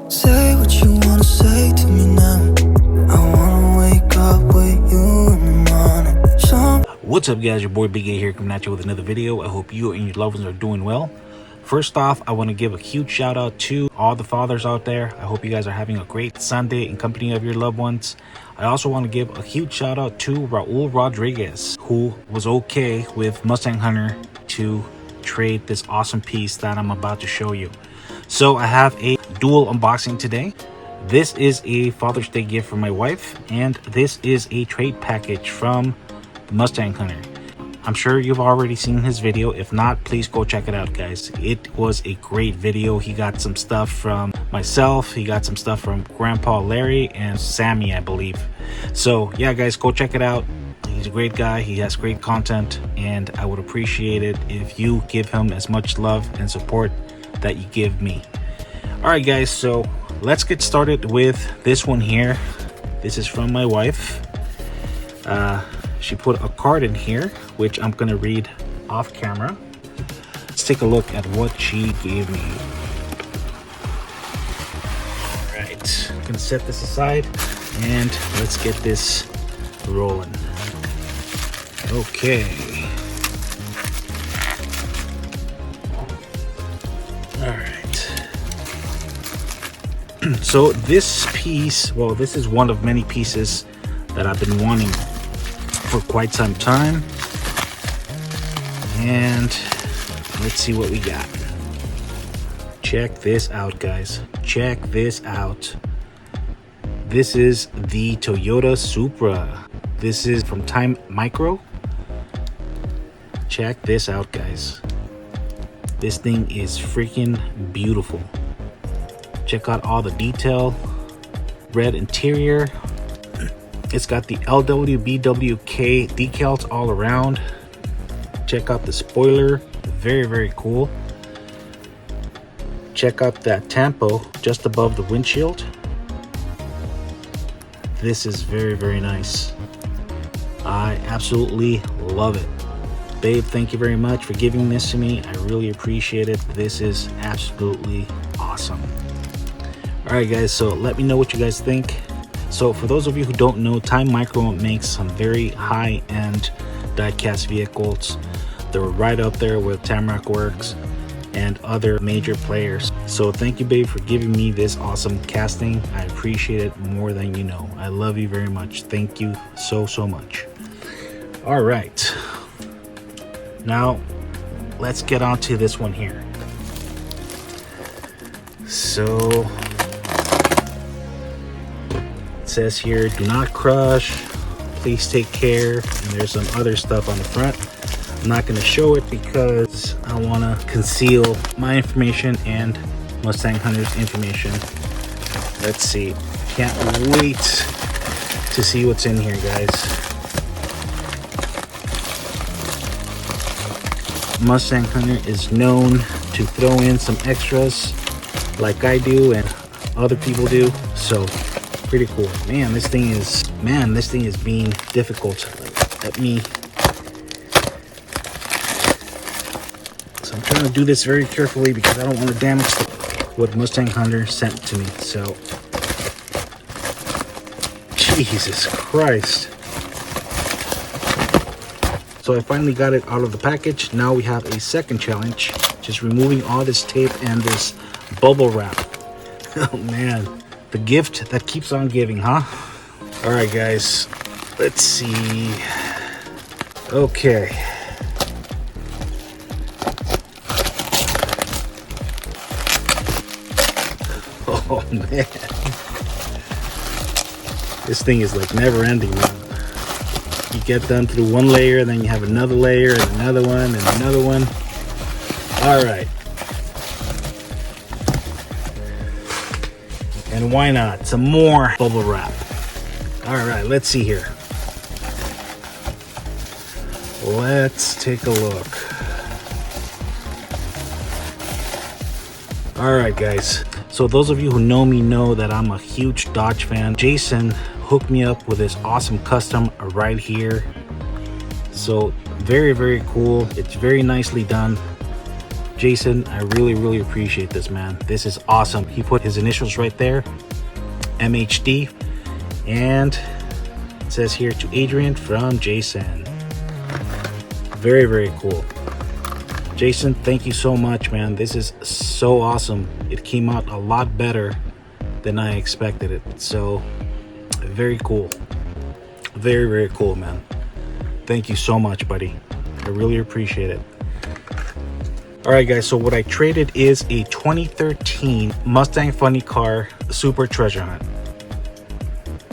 Say what you wanna say to me now. I wanna wake up with you in the morning. What's up, guys? Your boy Big A here, coming at you with another video. I hope you and your loved ones are doing well. First off, I want to give a huge shout out to all the fathers out there. I hope you guys are having a great Sunday in company of your loved ones. I also want to give a huge shout out to Raul Rodriguez, who was okay with Mustang Hunter to trade this awesome piece that I'm about to show you. So I have a dual unboxing today. This is a Father's Day gift for my wife, and this is a trade package from Mustang Hunter. I'm sure you've already seen his video. If not, please go check it out, guys. It was a great video. He got some stuff from myself. He got some stuff from Grandpa Larry and Sammy, I believe. So yeah, guys, go check it out. He's a great guy. He has great content, and I would appreciate it if you give him as much love and support that you give me. All right, guys, so let's get started with this one here. This is from my wife. She put a card in here, which I'm gonna read off camera. Let's take a look at what she gave me. All right, I'm gonna set this aside and let's get this rolling. Okay. All right. So this piece, well, this is one of many pieces that I've been wanting for quite some time, and let's see what we got. Check this out, guys. Check this out. This is the Toyota Supra. This is from Time Micro. Check this out, guys. This thing is freaking beautiful. Check out all the detail. Red interior. It's got the LWBWK decals all around. Check out the spoiler. Very, very cool. Check out that tampo just above the windshield. This is very, very nice. I absolutely love it. Babe, thank you very much for giving this to me. I really appreciate it. This is absolutely awesome. All right, guys, so let me know what you guys think. So for those of you who don't know, Time Micro makes some very high-end diecast vehicles. They're right up there with Tamrock Works and other major players. So thank you, babe, for giving me this awesome casting. I appreciate it more than you know. I love you very much. Thank you so, so much. All right. Now, let's get on to this one here. So says here, do not crush, please take care, and there's some other stuff on the front. I'm not going to show it because I want to conceal my information and Mustang Hunter's information. Let's see, can't wait to see what's in here, guys. Mustang Hunter is known to throw in some extras like I do and other people do, so pretty cool. Man, this thing is being difficult. Let me, so I'm trying to do this very carefully because I don't want to damage what Mustang Hunter sent to me. So Jesus Christ. So I finally got it out of the package. Now we have a second challenge, just removing all this tape and this bubble wrap. Oh man, the gift that keeps on giving, huh? All right, guys, let's see. Okay. Oh man, this thing is like never ending, man. You get done through one layer, then you have another layer and another one and another one. All right. And why not? Some more bubble wrap. All right, let's see here. Let's take a look. All right, guys. So those of you who know me know that I'm a huge Dodge fan. Jason hooked me up with this awesome custom right here. So very, very cool. It's very nicely done. Jason, I really appreciate this, man. This is awesome. He put his initials right there, MHD, and it says here, to Adrian from Jason. Very cool. Jason, thank you so much, man. This is so awesome. It came out a lot better than I expected it. So very cool. Very cool, man. Thank you so much, buddy. I really appreciate it. All right, guys, so what I traded is a 2013 Mustang Funny Car Super Treasure Hunt.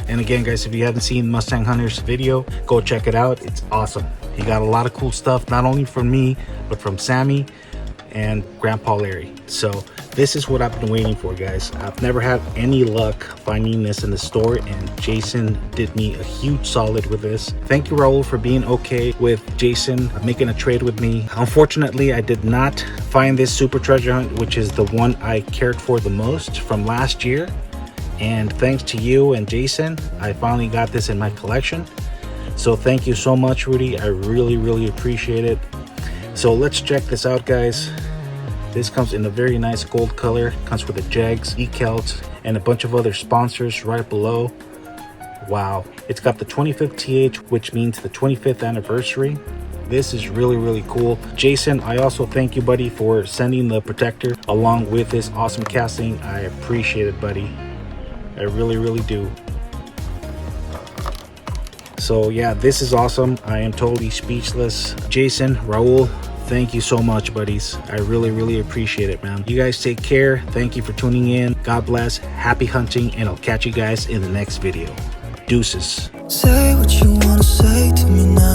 And again, guys, if you haven't seen Mustang Hunter's video, go check it out. It's awesome. He got a lot of cool stuff, not only from me, but from Sammy and Grandpa Larry. So this is what I've been waiting for, guys. I've never had any luck finding this in the store, and Jason did me a huge solid with this. Thank you, Raul, for being okay with Jason making a trade with me. Unfortunately, I did not find this Super Treasure Hunt, which is the one I cared for the most from last year. And thanks to you and Jason, I finally got this in my collection. So thank you so much, Rudy. I really appreciate it. So let's check this out, guys. This comes in a very nice gold color. Comes with the Jags, decals, and a bunch of other sponsors right below. Wow. It's got the 25th TH, which means the 25th anniversary. This is really cool. Jason, I also thank you, buddy, for sending the protector along with this awesome casting. I appreciate it, buddy. I really do. So yeah, this is awesome. I am totally speechless. Jason, Raul, thank you so much, buddies. I really appreciate it, man. You guys take care. Thank you for tuning in. God bless. Happy hunting, and I'll catch you guys in the next video. Deuces. Say what you wanna say to me now.